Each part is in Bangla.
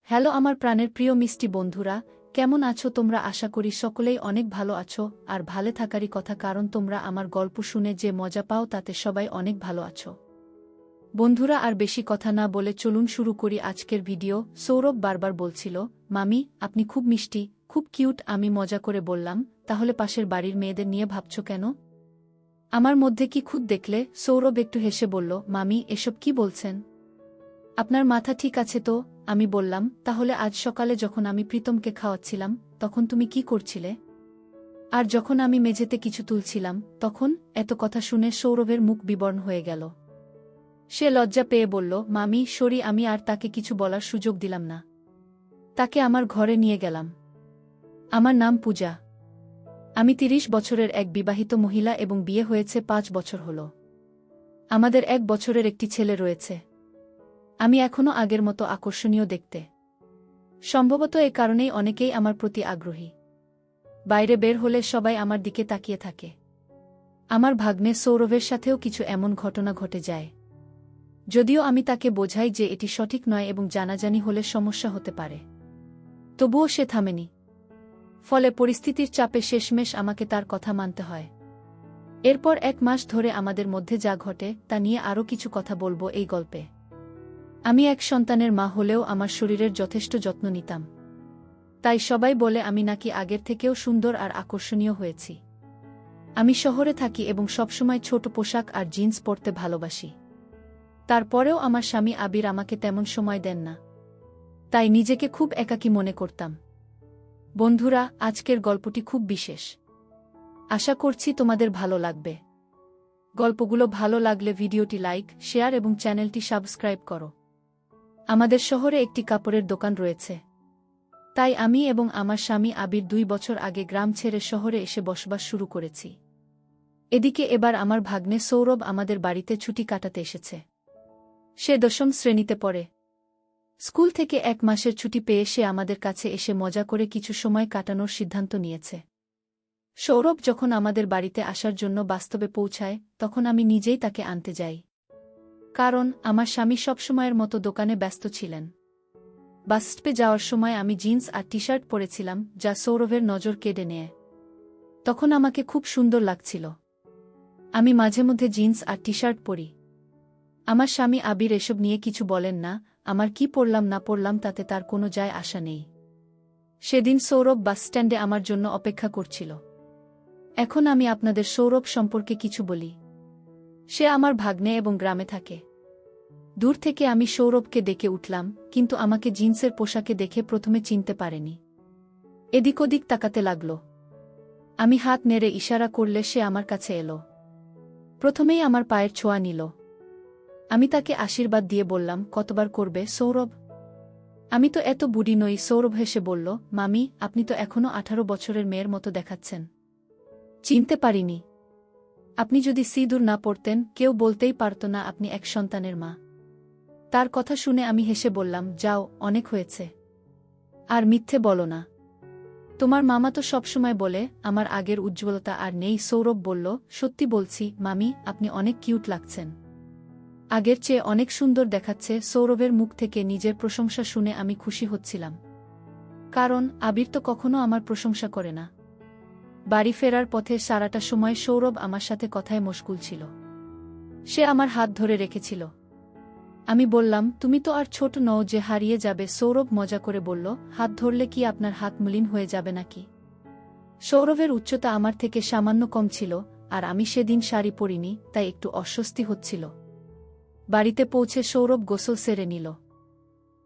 হ্যালো আমার প্রাণের প্রিয় মিষ্টি বন্ধুরা, কেমন আছো তোমরা? আশা করি সকলেই অনেক ভালো আছো, আর ভালো থাকারই কথা, কারণ তোমরা আমার গল্প শুনে যে মজা পাও তাতে সবাই অনেক ভালো আছো। বন্ধুরা, আর বেশি কথা না বলে চলুন শুরু করি আজকের ভিডিও। সৌরভ বারবার বলছিল, মামি আপনি খুব মিষ্টি, খুব কিউট। আমি মজা করে বললাম, তাহলে পাশের বাড়ির মেয়েদের নিয়ে ভাবছ কেন? আমার মধ্যে কি খুদ দেখলে? সৌরভ একটু হেসে বলল, মামি এসব কি বলছেন? আপনার মাথা ঠিক আছে তো? আমি বললাম, তাহলে আজ সকালে যখন আমি প্রীতমকে খাওয়াচ্ছিলাম তখন তুমি কি করছিলে? আর যখন আমি মেঝেতে কিছু তুলছিলাম তখন? এত কথা শুনে সৌরভের মুখ বিবর্ণ হয়ে গেল। সে লজ্জা পেয়ে বলল, মামি সরি, আমি আর তাকে কিছু বলার সুযোগ দিলাম না। তাকে আমার ঘরে নিয়ে গেলাম। আমার নাম পূজা। আমি ৩০ বছরের এক বিবাহিত মহিলা এবং বিয়ে হয়েছে ৫ বছর হল। আমাদের ১ বছরের একটি ছেলে রয়েছে। আমি এখনও আগের মতো আকর্ষণীয় দেখতে। সম্ভবত এ কারণেই অনেকেই আমার প্রতি আগ্রহী। বাইরে বের হলে সবাই আমার দিকে তাকিয়ে থাকে। আমার ভাগ্নে সৌরভের সাথেও কিছু এমন ঘটনা ঘটে যায়। যদিও আমি তাকে বোঝাই যে এটি সঠিক নয় এবং জানাজানি হলে সমস্যা হতে পারে, তবুও সে থামেনি। ফলে পরিস্থিতির চাপে শেষমেশ আমাকে তার কথা মানতে হয়। এরপর ১ মাস ধরে আমাদের মধ্যে যা ঘটে তা নিয়ে আরও কিছু কথা বলবো এই গল্পে। আমি এক সন্তানের মা হলেও আমার শরীরের যথেষ্ট যত্ন নিতাম। তাই সবাই বলে আমি নাকি আগের থেকেও সুন্দর আর আকর্ষণীয় হয়েছি। আমি শহরে থাকি এবং সবসময় ছোট পোশাক আর জিন্স পরতে ভালোবাসি। তারপরেও আমার স্বামী আবির আমাকে তেমন সময় দেন না। তাই নিজেকে খুব একাকী মনে করতাম। বন্ধুরা, আজকের গল্পটি খুব বিশেষ। আশা করছি তোমাদের ভালো লাগবে। গল্পগুলো ভালো লাগলে ভিডিওটি লাইক, শেয়ার এবং চ্যানেলটি সাবস্ক্রাইব করো। আমাদের শহরে একটি কাপড়ের দোকান রয়েছে। তাই আমি এবং আমার স্বামী আবির ২ বছর আগে গ্রাম ছেড়ে শহরে এসে বসবাস শুরু করেছি। এদিকে এবার আমার ভাগ্নে সৌরভ আমাদের বাড়িতে ছুটি কাটাতে এসেছে। সে ১০ম শ্রেণীতে পড়ে। স্কুল থেকে ১ মাসের ছুটি পেয়ে সে আমাদের কাছে এসে মজা করে কিছু সময় কাটানোর সিদ্ধান্ত নিয়েছে। সৌরভ যখন আমাদের বাড়িতে আসার জন্য বাস্তবে পৌঁছায় তখন আমি নিজেই তাকে আনতে যাই। কারণ আমার স্বামী সবসময়ের মতো দোকানে ব্যস্ত ছিলেন। বাসস্টপে যাওয়ার সময় আমি জিন্স আর টি শার্ট পরেছিলাম, যা সৌরভের নজর কেড়ে নেয়। তখন আমাকে খুব সুন্দর লাগছিল। আমি মাঝে মধ্যে জিন্স আর টি শার্ট পরি। আমার স্বামী আবির এসব নিয়ে কিছু বলেন না। আমার কি পরলাম না পরলাম তাতে তার কোনো যায় আসা নেই। সেদিন সৌরভ বাসস্ট্যান্ডে আমার জন্য অপেক্ষা করছিল। এখন আমি আপনাদের সৌরভ সম্পর্কে কিছু বলি। সে আমার ভাগ্নে এবং গ্রামে থাকে। দূর থেকে আমি সৌরভকে ডেকে উঠলাম, কিন্তু আমাকে জিন্সের পোশাকে দেখে প্রথমে চিনতে পারেনি। এদিক ওদিক তাকাতে লাগল। আমি হাত নেড়ে ইশারা করলে সে আমার কাছে এলো। প্রথমেই আমার পায়ের ছোঁয়া নিল। আমি তাকে আশীর্বাদ দিয়ে বললাম, কতবার করবে সৌরভ? আমি তো এত বুড়ি নই। সৌরভ হেসে বলল, মামি আপনি তো এখনও ১৮ বছরের মেয়ের মতো দেখাচ্ছেন। চিনতে পারিনি। আপনি যদি সিঁদুর না পরতেন কেউ বলতেই পারত না আপনি এক সন্তানের মা। তার কথা শুনে আমি হেসে বললাম, যাও, অনেক হয়েছে। আর মিথ্যে বলো না। তোমার মামা তো সবসময় বলে আমার আগের উজ্জ্বলতা আর নেই। সৌরভ বলল, সত্যি বলছি মামি, আপনি অনেক কিউট লাগছেন। আগের চেয়ে অনেক সুন্দর দেখাচ্ছে। সৌরভের মুখ থেকে নিজের প্রশংসা শুনে আমি খুশি হচ্ছিলাম। কারণ আবির তো কখনো আমার প্রশংসা করে না। বাড়ি ফেরার পথে সারাটা সময় সৌরভ আমার সাথে কথায় মশগুল ছিল। সে আমার হাত ধরে রেখেছিল। আমি বললাম, তুমি তো আর ছোট নও যে হারিয়ে যাবে। সৌরভ মজা করে বলল, হাত ধরলে কি আপনার হাত মলিন হয়ে যাবে নাকি? সৌরভের উচ্চতা আমার থেকে সামান্য কম ছিল, আর আমি সেদিন শাড়ি পরিনি, তাই একটু অস্বস্তি হচ্ছিল। বাড়িতে পৌঁছে সৌরভ গোসল সেরে নিল।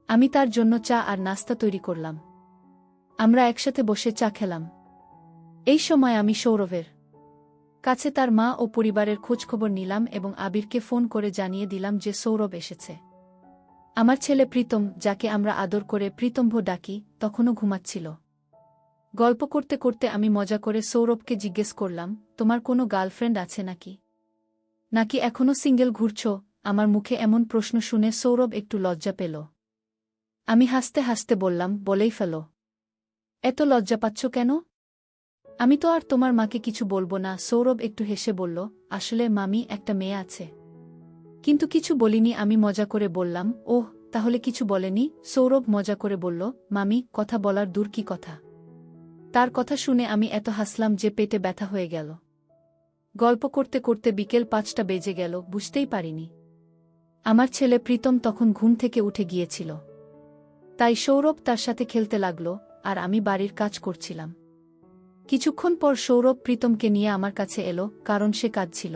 আমি তার জন্য চা আর নাস্তা তৈরি করলাম। আমরা একসাথে বসে চা খেলাম। এই সময় আমি সৌরভের কাছে তার মা ও পরিবারের খোঁজখবর নিলাম এবং আবিরকে ফোন করে জানিয়ে দিলাম যে সৌরভ এসেছে। আমার ছেলে প্রীতম, যাকে আমরা আদর করে প্রীতম্ভ ডাকি, তখনও ঘুমাচ্ছিল। গল্প করতে করতে আমি মজা করে সৌরভকে জিজ্ঞেস করলাম, তোমার কোনো গার্লফ্রেন্ড আছে নাকি? নাকি এখনও সিঙ্গেল ঘুরছ? আমার মুখে এমন প্রশ্ন শুনে সৌরভ একটু লজ্জা পেল। আমি হাসতে হাসতে বললাম, বলেই ফেলো। এত লজ্জা পাচ্ছ কেন? আমি তো আর তোমার মাকে কিছু বলবো না। সৌরভ একটু হেসে বলল, আসলে মামি, একটা মেয়ে আছে। কিন্তু কিছু বলিনি। আমি মজা করে বললাম, ওহ তাহলে কিছু বলেনি? সৌরভ মজা করে বলল, মামি, কথা বলার দূর কি কথা। তার কথা শুনে আমি এত হাসলাম যে পেটে ব্যথা হয়ে গেল। গল্প করতে করতে বিকেল 5টা বেজে গেল, বুঝতেই পারিনি। আমার ছেলে প্রীতম তখন ঘুম থেকে উঠে গিয়েছিল। তাই সৌরভ তার সাথে খেলতে লাগল, আর আমি বাড়ির কাজ করছিলাম। কিছুক্ষণ পর সৌরভ প্রীতমকে নিয়ে আমার কাছে এলো, কারণ সে কাঁদছিল।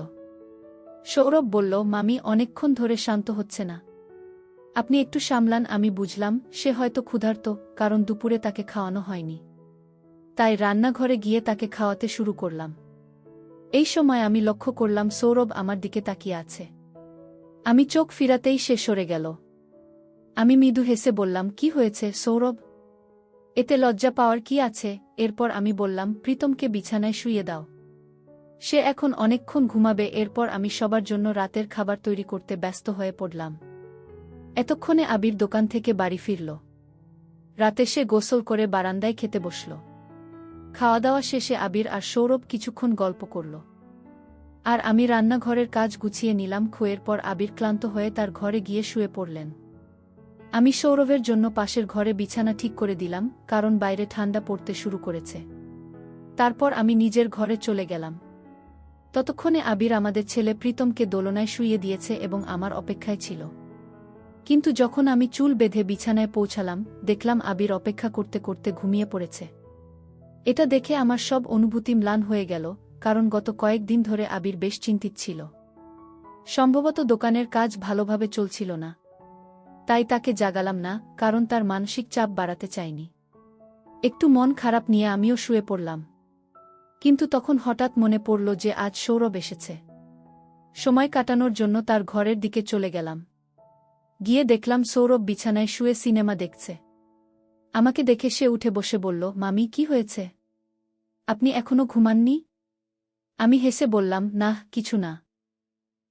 সৌরভ বলল, মামি, অনেকক্ষণ ধরে শান্ত হচ্ছে না। আপনি একটু সামলান। আমি বুঝলাম সে হয়তো ক্ষুধার্ত, কারণ দুপুরে তাকে খাওয়ানো হয়নি। তাই রান্নাঘরে গিয়ে তাকে খাওয়াতে শুরু করলাম। এই সময় আমি লক্ষ্য করলাম সৌরভ আমার দিকে তাকিয়ে আছে। আমি চোখ ফিরাতেই সে সরে গেল। আমি মৃদু হেসে বললাম, কি হয়েছে সৌরভ? এতে লজ্জা পাওয়ার কি আছে? এরপর আমি বললাম, প্রীতমকে বিছানায় শুইয়ে দাও। সে এখন অনেকক্ষণ ঘুমাবে। এরপর আমি সবার জন্য রাতের খাবার তৈরি করতে ব্যস্ত হয়ে পড়লাম। এতক্ষণে আবির দোকান থেকে বাড়ি ফিরল। রাতে সে গোসল করে বারান্দায় খেতে বসল। খাওয়া দাওয়া শেষে আবির আর সৌরভ কিছুক্ষণ গল্প করল। আর আমি রান্নাঘরের কাজ গুছিয়ে নিলাম। খোয়ের পর আবির ক্লান্ত হয়ে তার ঘরে গিয়ে শুয়ে পড়লেন। আমি সৌরভের জন্য পাশের ঘরে বিছানা ঠিক করে দিলাম, কারণ বাইরে ঠান্ডা পড়তে শুরু করেছে। তারপর আমি নিজের ঘরে চলে গেলাম। ততক্ষণে আবির আমাদের ছেলে প্রীতমকে দোলনায় শুইয়ে দিয়েছে এবং আমার অপেক্ষায় ছিল। কিন্তু যখন আমি চুল বেঁধে বিছানায় পৌঁছালাম, দেখলাম আবির অপেক্ষা করতে করতে ঘুমিয়ে পড়েছে। এটা দেখে আমার সব অনুভূতি ম্লান হয়ে গেল, কারণ গত কয়েকদিন ধরে আবির বেশ চিন্তিত ছিল। সম্ভবত দোকানের কাজ ভালোভাবে চলছিল না। তাই তাকে জাগালাম না, কারণ তার মানসিক চাপ বাড়াতে চাইনি। একটু মন খারাপ নিয়ে আমিও শুয়ে পড়লাম। কিন্তু তখন হঠাৎ মনে পড়ল যে আজ সৌরভ এসেছে। সময় কাটানোর জন্য তার ঘরের দিকে চলে গেলাম। গিয়ে দেখলাম সৌরভ বিছানায় শুয়ে সিনেমা দেখছে। আমাকে দেখে সে উঠে বসে বলল, মামি, কি হয়েছে? আপনি এখনো ঘুমাননি? আমি হেসে বললাম, না, কিছু না।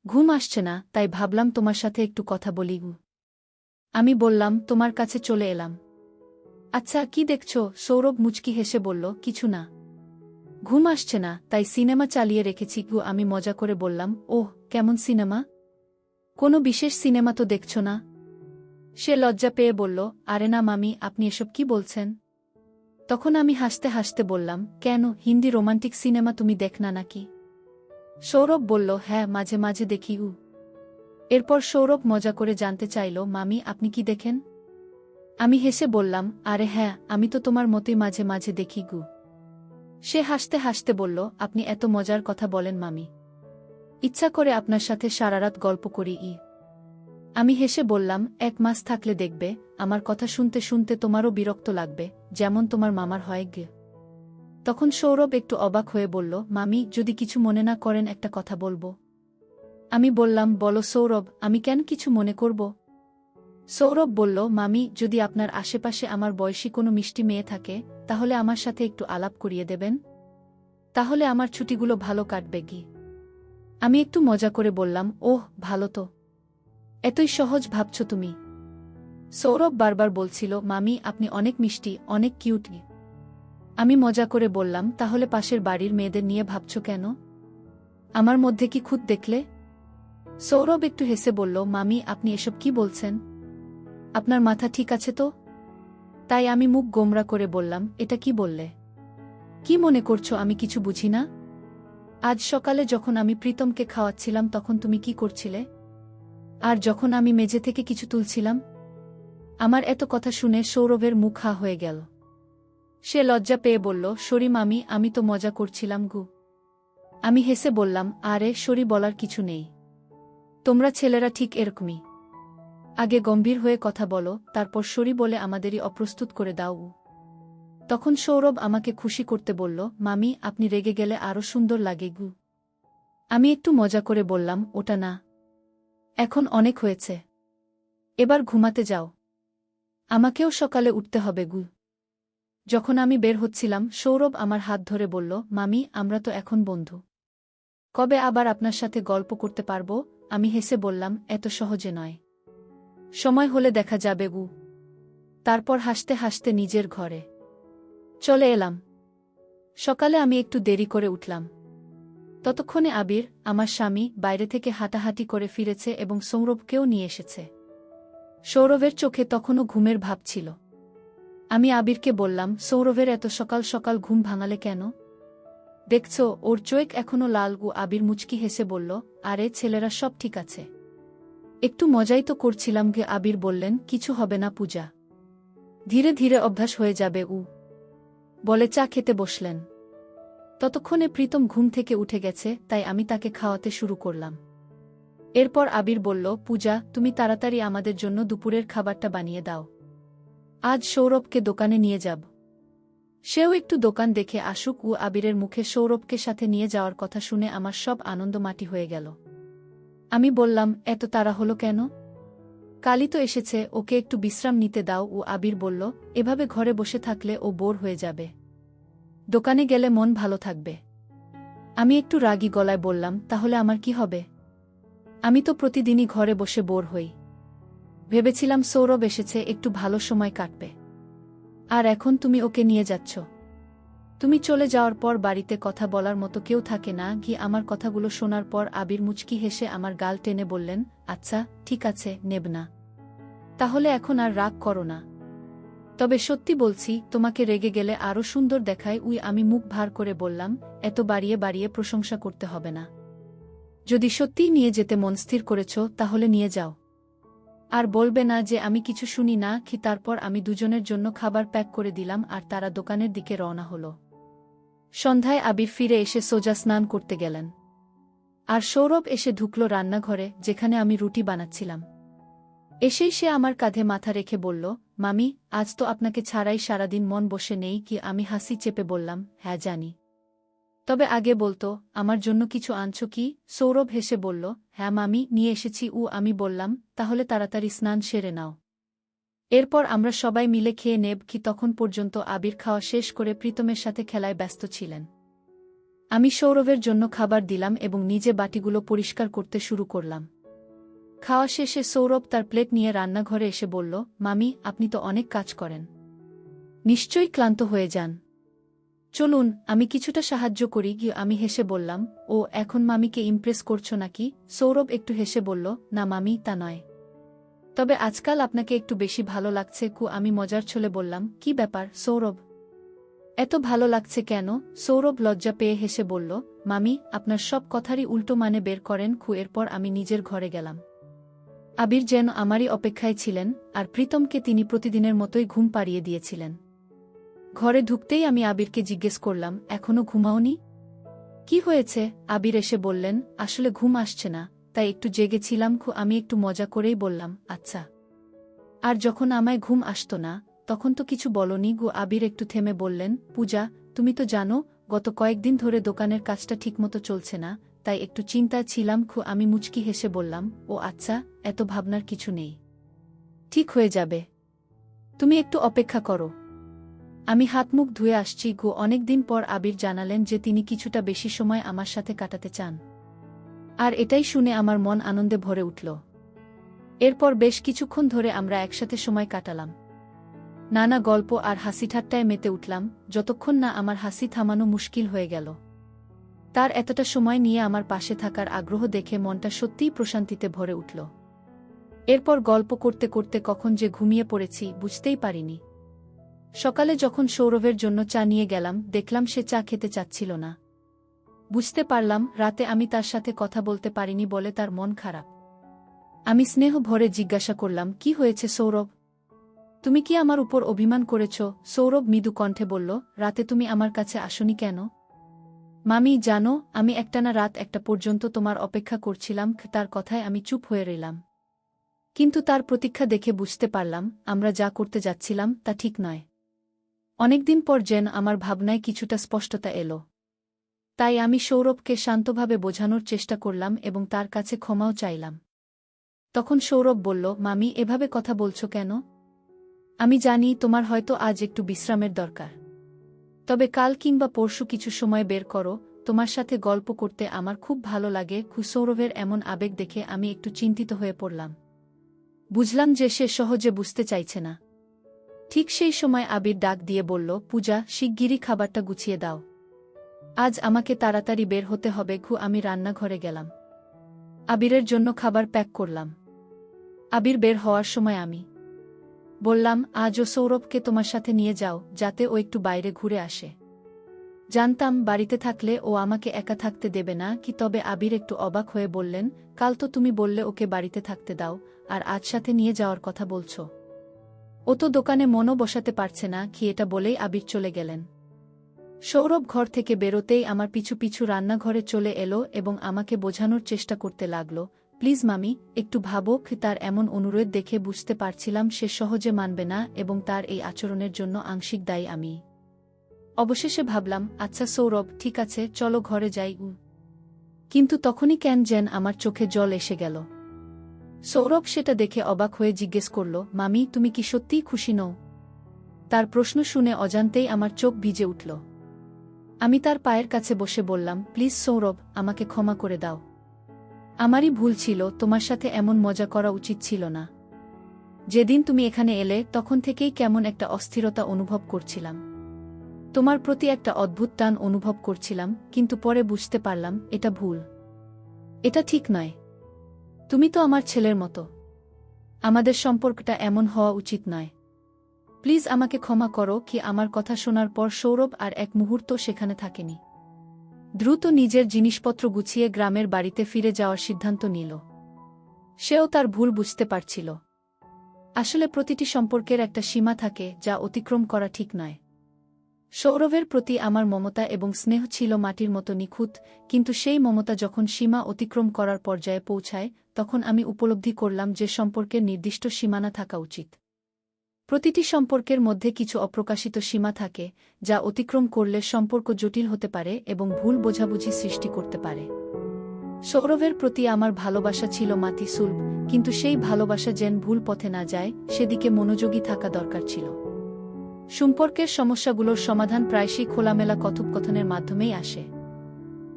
ঘুম আসছে না, তাই ভাবলাম তোমার সাথে একটু কথা বলি। আমি বললাম, তোমার কাছে চলে এলাম। আচ্ছা, কি দেখছ? সৌরভ মুচকি হেসে বলল, কিছু না। ঘুম আসছে না, তাই সিনেমা চালিয়ে রেখেছি। আমি মজা করে বললাম, ওহ, কেমন সিনেমা? কোনো বিশেষ সিনেমা তো দেখছ না? সে লজ্জা পেয়ে বলল, আরে না মামি, আপনি এসব কি বলছেন? তখন আমি হাসতে হাসতে বললাম, কেন, হিন্দি রোমান্টিক সিনেমা তুমি দেখ না নাকি? সৌরভ বলল, হ্যাঁ, মাঝে মাঝে দেখি। এরপর সৌরভ মজা করে জানতে চাইল, মামি, আপনি কি দেখেন? আমি হেসে বললাম, আরে হ্যাঁ, আমি তো তোমার মতোই মাঝে মাঝে দেখি। সে হাসতে হাসতে বলল, আপনি এত মজার কথা বলেন মামি। ইচ্ছা করে আপনার সাথে সারারাত গল্প করি। আমি হেসে বললাম, 1 মাস থাকলে দেখবে, আমার কথা শুনতে শুনতে তোমারও বিরক্ত লাগবে, যেমন তোমার মামার হয়। তখন সৌরভ একটু অবাক হয়ে বলল, মামি, যদি কিছু মনে না করেন একটা কথা বলবো। আমি বললাম, বলো সৌরভ, আমি কেন কিছু মনে করব? সৌরভ বলল, মামি, যদি আপনার আশেপাশে আমার বয়সী কোনো মিষ্টি মেয়ে থাকে, তাহলে আমার সাথে একটু আলাপ করিয়ে দেবেন। তাহলে আমার ছুটিগুলো ভালো কাটবে। আমি একটু মজা করে বললাম, ওহ, ভালো তো। এতই সহজ ভাবছ তুমি? সৌরভ বারবার বলছিল, মামি, আপনি অনেক মিষ্টি, অনেক কিউট। আমি মজা করে বললাম, তাহলে পাশের বাড়ির মেয়েদের নিয়ে ভাবছ কেন? আমার মধ্যে কি খুঁত দেখলে? সৌরভ একটু হেসে বলল, মামি, আপনি এসব কি বলছেন? আপনার মাথা ঠিক আছে তো? তাই আমি মুখ গোমরা করে বললাম, এটা কি বললে? কি মনে করছো আমি কিছু বুঝি না? আজ সকালে যখন আমি প্রীতমকে খাওয়াচ্ছিলাম তখন তুমি কি করছিলে? আর যখন আমি মেঝে থেকে কিছু তুলছিলাম? আমার এত কথা শুনে সৌরভের মুখ হা হয়ে গেল। সে লজ্জা পেয়ে বলল, সরি মামি, আমি তো মজা করছিলাম। আমি হেসে বললাম, আরে সরি বলার কিছু নেই। তোমরা ছেলেরা ঠিক এরকমই। আগে গম্ভীর হয়ে কথা বলো, তারপর সরি বলে আমাদেরই অপ্রস্তুত করে দাও। তখন সৌরভ আমাকে খুশি করতে বলল, মামি, আপনি রেগে গেলে আরো সুন্দর লাগে। আমি একটু মজা করে বললাম, ওটা না। এখন অনেক হয়েছে। এবার ঘুমাতে যাও। আমাকেও সকালে উঠতে হবে। যখন আমি বের হচ্ছিলাম, সৌরভ আমার হাত ধরে বলল, মামি, আমরা তো এখন বন্ধু। কবে আবার আপনার সাথে গল্প করতে পারবো? আমি হেসে বললাম, এত সহজে নয়। সময় হলে দেখা যাবে। তারপর হাসতে হাসতে নিজের ঘরে চলে এলাম। সকালে আমি একটু দেরি করে উঠলাম। ততক্ষণে আবির, আমার স্বামী, বাইরে থেকে হাঁটাহাঁটি করে ফিরেছে এবং সৌরভকেও নিয়ে এসেছে। সৌরভের চোখে তখনও ঘুমের ভাব ছিল। আমি আবিরকে বললাম, সৌরভের এত সকাল সকাল ঘুম ভাঙালে কেন? দেখছ ওর চোখ এখনো লাল। আবির মুচকি হেসে বলল, আরে ছেলেরা সব ঠিক আছে, একটু মজাই তো করছিলাম। আবির বললেন, কিছু হবে না পূজা, ধীরে ধীরে অভ্যাস হয়ে যাবে বলে চা খেতে বসলেন। ততক্ষণে প্রীতম ঘুম থেকে উঠে গেছে, তাই আমি তাকে খাওয়াতে শুরু করলাম। এরপর আবির বলল, পূজা তুমি তাড়াতাড়ি আমাদের জন্য দুপুরের খাবারটা বানিয়ে দাও, আজ সৌরভকে দোকানে নিয়ে যাব। সেও একটু দোকান দেখে আসুক। আবিরের মুখে সৌরভকে সাথে নিয়ে যাওয়ার কথা শুনে আমার সব আনন্দ মাটি হয়ে গেল। আমি বললাম, এত তাড়া হলো কেন? কালই তো এসেছে, ওকে একটু বিশ্রাম নিতে দাও। আবির বলল, এভাবে ঘরে বসে থাকলে ও বোর হয়ে যাবে, দোকানে গেলে মন ভালো থাকবে। আমি একটু রাগী গলায় বললাম, তাহলে আমার কি হবে? আমি তো প্রতিদিনই ঘরে বসে বোর হই। ভেবেছিলাম সৌরভ এসেছে, একটু ভালো সময় কাটবে, আর এখন তুমি ওকে নিয়ে যাচ্ছ। তুমি চলে যাওয়ার পর বাড়িতে কথা বলার মতো কেউ থাকে না। আমার কথাগুলো শোনার পর আবির মুচকি হেসে আমার গাল টেনে বললেন, আচ্ছা ঠিক আছে, নেব না। তাহলে এখন আর রাগ করো না। তবে সত্যি বলছি, তোমাকে রেগে গেলে আরও সুন্দর দেখায়। আমি মুখ ভার করে বললাম, এত বাড়িয়ে বাড়িয়ে প্রশংসা করতে হবে না। যদি সত্যিই নিয়ে যেতে মন স্থির করেছ, তাহলে নিয়ে যাও। আর বলবে না যে আমি কিছু শুনি না। তারপর আমি দুজনের জন্য খাবার প্যাক করে দিলাম, আর তারা দোকানের দিকে রওনা হল। সন্ধ্যায় আবির ফিরে এসে সোজা স্নান করতে গেলেন, আর সৌরভ এসে ঢুকল রান্নাঘরে, যেখানে আমি রুটি বানাচ্ছিলাম। এসেই সে আমার কাঁধে মাথা রেখে বলল, মামি, আজ তো আপনাকে ছাড়াই সারাদিন মন বসে নেই। আমি হাসি চেপে বললাম, হ্যাঁ জানি, তবে আগে বলতো আমার জন্য কিছু আনছো কি? সৌরভ হেসে বলল, হ্যাঁ মামি, নিয়ে এসেছি। আমি বললাম, তাহলে তাড়াতাড়ি স্নান সেরে নাও, এরপর আমরা সবাই মিলে খেয়ে নেব। তখন পর্যন্ত আবির খাওয়া শেষ করে প্রীতমের সাথে খেলায় ব্যস্ত ছিলেন। আমি সৌরভের জন্য খাবার দিলাম এবং নিজে বাটিগুলো পরিষ্কার করতে শুরু করলাম। খাওয়া শেষে সৌরভ তার প্লেট নিয়ে রান্নাঘরে এসে বলল, মামি, আপনি তো অনেক কাজ করেন, নিশ্চয়ই ক্লান্ত হয়ে যান। চলুন আমি কিছুটা সাহায্য করি। আমি হেসে বললাম, ও এখন মামিকে ইমপ্রেস করছো নাকি? সৌরভ একটু হেসে বলল, না মামি, তা নয়, তবে আজকাল আপনাকে একটু বেশি ভালো লাগছে। আমি মজার ছলে বললাম, কি ব্যাপার সৌরভ, এত ভালো লাগছে কেন? সৌরভ লজ্জা পেয়ে হেসে বলল, মামি, আপনার সব কথারই উল্টো মানে বের করেন। এরপর আমি নিজের ঘরে গেলাম। আবির যেন আমারই অপেক্ষায় ছিলেন, আর প্রীতমকে তিনি প্রতিদিনের মতোই ঘুম পাড়িয়ে দিয়েছিলেন। ঘরে ঢুকতেই আমি আবিরকে জিজ্ঞেস করলাম, এখনো ঘুমাওনি? কি হয়েছে? আবির এসে বললেন, আসলে ঘুম আসছে না, তাই একটু জেগেছিলাম। আমি একটু মজা করেই বললাম, আচ্ছা। আর যখন আমায় ঘুম আসতো না, তখন তো কিছু বলনি। আবির একটু থেমে বললেন, পূজা, তুমি তো জানো গত কয়েকদিন ধরে দোকানের কাজটা ঠিকমতো চলছে না, তাই একটু চিন্তায় ছিলাম। আমি মুচকি হেসে বললাম, ও আচ্ছা, এত ভাবনার কিছু নেই, ঠিক হয়ে যাবে, তুমি একটু অপেক্ষা করো। আমি হাত মুখ ধুয়ে আসছি। অনেকদিন পর আবির জানালেন যে তিনি কিছুটা বেশি সময় আমার সাথে কাটাতে চান, আর এটাই শুনে আমার মন আনন্দে ভরে উঠল। এরপর বেশ কিছুক্ষণ ধরে আমরা একসাথে সময় কাটালাম, নানা গল্প আর হাসিঠাট্টায় মেতে উঠলাম, যতক্ষণ না আমার হাসি থামানো মুশকিল হয়ে গেল। তার এতটা সময় নিয়ে আমার পাশে থাকার আগ্রহ দেখে মনটা সত্যিই প্রশান্তিতে ভরে উঠল। এরপর গল্প করতে করতে কখন যে ঘুমিয়ে পড়েছি বুঝতেই পারিনি। সকালে যখন সৌরভের জন্য চা নিয়ে গেলাম, দেখলাম সে চা খেতে চাচ্ছিল না। বুঝতে পারলাম রাতে আমি তার সাথে কথা বলতে পারিনি বলে তার মন খারাপ। আমি স্নেহ ভরে জিজ্ঞাসা করলাম, কি হয়েছে সৌরভ, তুমি কি আমার উপর অভিমান করেছ? সৌরভ মৃদু কণ্ঠে বলল, রাতে তুমি আমার কাছে আসনি কেন? মামি জানো, আমি একটানা রাত 1টা পর্যন্ত তোমার অপেক্ষা করছিলাম। তার কথায় আমি চুপ হয়ে রইলাম, কিন্তু তার প্রতীক্ষা দেখে বুঝতে পারলাম আমরা যা করতে যাচ্ছিলাম তা ঠিক নয়। অনেকদিন পর যেন আমার ভাবনায় কিছুটা স্পষ্টতা এলো, তাই আমি সৌরভকে শান্তভাবে বোঝানোর চেষ্টা করলাম এবং তার কাছে ক্ষমাও চাইলাম। তখন সৌরভ বলল, মামি, এভাবে কথা বলছো কেন? আমি জানি তোমার হয়তো আজ একটু বিশ্রামের দরকার, তবে কাল কিংবা পরশু কিছু সময় বের করো, তোমার সাথে গল্প করতে আমার খুব ভালো লাগে। সৌরভের এমন আবেগ দেখে আমি একটু চিন্তিত হয়ে পড়লাম। বুঝলাম যে সে সহজে বুঝতে চাইছে না। ঠিক সেই সময় আবির ডাক দিয়ে বলল, পূজা, শিগগিরই খাবারটা গুছিয়ে দাও, আজ আমাকে তাড়াতাড়ি বের হতে হবে। আমি রান্নাঘরে গেলাম, আবিরের জন্য খাবার প্যাক করলাম। আবির বের হওয়ার সময় আমি বললাম, আজও সৌরভকে তোমার সাথে নিয়ে যাও, যাতে ও একটু বাইরে ঘুরে আসে। জানতাম বাড়িতে থাকলে ও আমাকে একা থাকতে দেবে না কি। তবে আবির একটু অবাক হয়ে বললেন, কাল তো তুমি বললে ওকে বাড়িতে থাকতে দাও, আর আজ সাথে নিয়ে যাওয়ার কথা বলছো। ও তো দোকানে মনও বসাতে পারছে না কি। এটা বলেই আবির চলে গেলেন। সৌরভ ঘর থেকে বেরোতেই আমার পিছু পিছু রান্নাঘরে চলে এলো এবং আমাকে বোঝানোর চেষ্টা করতে লাগল, প্লিজ মামি, একটু ভাবো। তার এমন অনুরোধ দেখে বুঝতে পারছিলাম সে সহজে মানবে না এবং তার এই আচরণের জন্য আংশিক দায়ী আমি। অবশেষে ভাবলাম, আচ্ছা সৌরভ, ঠিক আছে, চলো ঘরে যাই। কিন্তু তখনই কেন যেন আমার চোখে জল এসে গেল। সৌরভ সেটা দেখে অবাক হয়ে জিজ্ঞেস করল, মামি, তুমি কি সত্যিই খুশি নও? তার প্রশ্ন শুনে অজান্তেই আমার চোখ ভিজে উঠল। আমি তার পায়ের কাছে বসে বললাম, প্লিজ সৌরভ, আমাকে ক্ষমা করে দাও। আমারই ভুল ছিল, তোমার সাথে এমন মজা করা উচিত ছিল না। যেদিন তুমি এখানে এলে তখন থেকেই কেমন একটা অস্থিরতা অনুভব করছিলাম। তোমার প্রতি একটা অদ্ভুত টান অনুভব করছিলাম, কিন্তু পরে বুঝতে পারলাম এটা ভুল। এটা ঠিক নয়। তুমি তো আমার ছেলের মতো। আমাদের সম্পর্কটা এমন হওয়া উচিত নয়। প্লিজ আমাকে ক্ষমা করো। কি আমার কথা শোনার পর সৌরভ আর এক মুহূর্ত সেখানে থাকেনি। দ্রুত নিজের জিনিসপত্র গুছিয়ে গ্রামের বাড়িতে ফিরে যাওয়ার সিদ্ধান্ত নিল। সেও তার ভুল বুঝতে পারছিল। আসলে প্রতিটি সম্পর্কের একটা সীমা থাকে, যা অতিক্রম করা ঠিক নয়। সৌরভের প্রতি আমার মমতা এবং স্নেহ ছিল মাটির মতো নিখুঁত, কিন্তু সেই মমতা যখন সীমা অতিক্রম করার পর্যায়ে পৌঁছায়, তখন আমি উপলব্ধি করলাম যে সম্পর্কের নির্দিষ্ট সীমানা থাকা উচিত। প্রতিটি সম্পর্কের মধ্যে কিছু অপ্রকাশিত সীমা থাকে, যা অতিক্রম করলে সম্পর্ক জটিল হতে পারে এবং ভুল বোঝাবুঝি সৃষ্টি করতে পারে। সৌরভের প্রতি আমার ভালোবাসা ছিল মাতিসুলভ, কিন্তু সেই ভালোবাসা যেন ভুল পথে না যায় সেদিকে মনোযোগী থাকা দরকার ছিল। সম্পর্কের সমস্যাগুলোর সমাধান প্রায়শই খোলামেলা কথোপকথনের মাধ্যমেই আসে।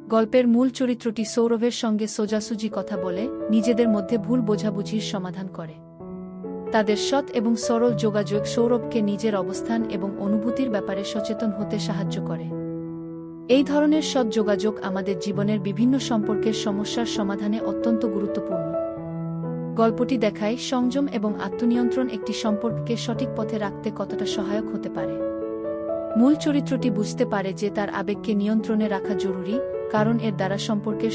গল্পের মূল চরিত্রটি সৌরভের সঙ্গে সোজাসুজি কথা বলে নিজেদের মধ্যে ভুল বোঝাবুঝির সমাধান করে। তাদের সৎ এবং সরল যোগাযোগ সৌরভকে নিজের অবস্থান এবং অনুভূতির ব্যাপারে সচেতন হতে সাহায্য করে। এই ধরনের সৎ যোগাযোগ আমাদের জীবনের বিভিন্ন সম্পর্কের সমস্যার সমাধানে অত্যন্ত গুরুত্বপূর্ণ। গল্পটি দেখায় সংযম এবং আত্মনিয়ন্ত্রণ একটি সম্পর্ককে সঠিক পথে রাখতে কতটা সহায়ক হতে পারে। মূল চরিত্রটি বুঝতে পারে যে তার আবেগকে নিয়ন্ত্রণে রাখা জরুরি, কারণ এর দ্বারা সম্পর্কের